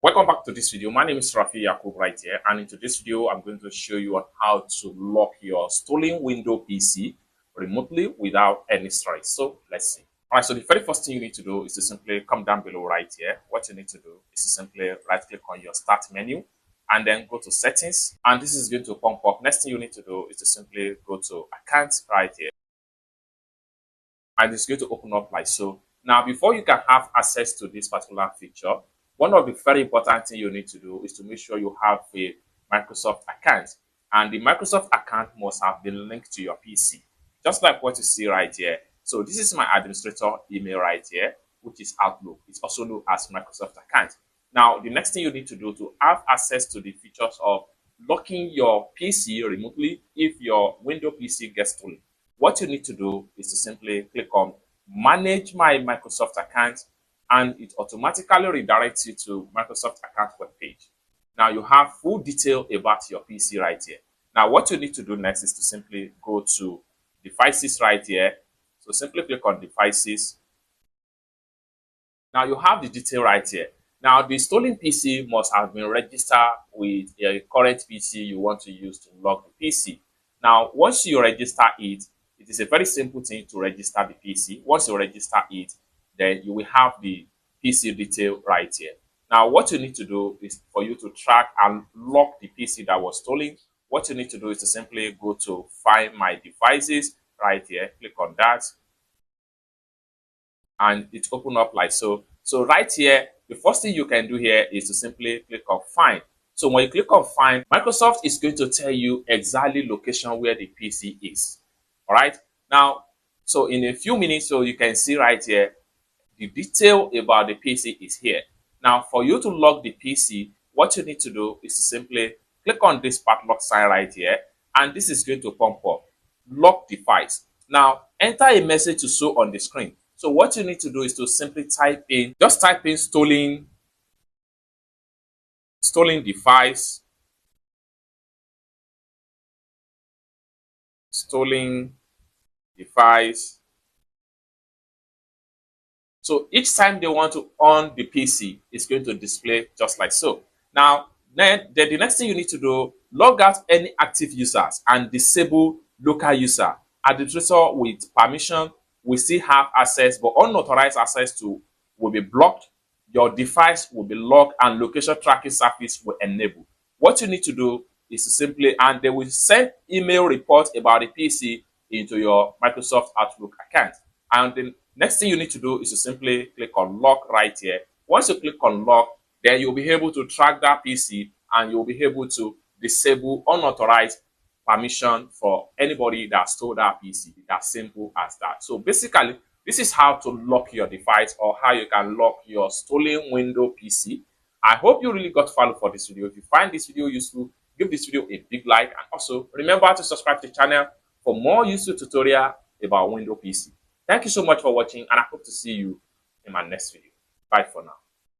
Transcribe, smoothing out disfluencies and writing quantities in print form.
Welcome back to this video. My name is Rafi Yakub right here, and in today's video I'm going to show you on how to lock your stolen Windows PC remotely without any stress. So let's see. Alright, so the very first thing you need to do is to simply come down below right here. What you need to do is to simply right click on your start menu and then go to settings, and this is going to pop up. Next thing you need to do is to simply go to accounts right here, and it's going to open up like so. Now, before you can have access to this particular feature, one of the very important things you need to do is to make sure you have a Microsoft account, and the Microsoft account must have been linked to your PC, just like what you see right here. So this is my administrator email right here, which is Outlook. It's also known as Microsoft account. Now, the next thing you need to do to have access to the features of locking your PC remotely if your Windows PC gets stolen, what you need to do is to simply click on Manage My Microsoft Account, and it automatically redirects you to Microsoft account web page. Now you have full detail about your PC right here. Now what you need to do next is to simply go to devices right here. So simply click on devices. Now you have the detail right here. Now the stolen PC must have been registered with a current PC you want to use to lock the PC. Now once you register it, it is a very simple thing to register the PC. Once you register it, then you will have the PC detail right here. Now, what you need to do is for you to track and lock the PC that was stolen. What you need to do is to simply go to Find My Devices right here. Click on that, and it open up like so. So right here, the first thing you can do here is to simply click on Find. So when you click on Find, Microsoft is going to tell you exactly location where the PC is. All right. Now, so in a few minutes, so you can see right here, the detail about the PC is here. Now, for you to lock the PC, what you need to do is to simply click on this padlock sign right here, and this is going to pop up, lock device. Now, enter a message to show on the screen. So what you need to do is to simply type in stolen device, stolen device. So each time they want to on the PC, it's going to display just like so. Now, then the next thing you need to do, log out any active users and disable local user. Administrator with permission will still have access, but unauthorized access to will be blocked. Your device will be locked, and location tracking service will enable. What you need to do is to simply, and they will send email report about the PC into your Microsoft Outlook account. And then next thing you need to do is to simply click on lock right here. Once you click on lock, then you'll be able to track that PC, and you'll be able to disable unauthorized permission for anybody that stole that PC. As simple as that. So basically, this is how to lock your device, or how you can lock your stolen Windows PC. I hope you really got value for this video. If you find this video useful, give this video a big like, and also remember to subscribe to the channel for more useful tutorial about Windows PC. Thank you so much for watching, and I hope to see you in my next video. Bye for now.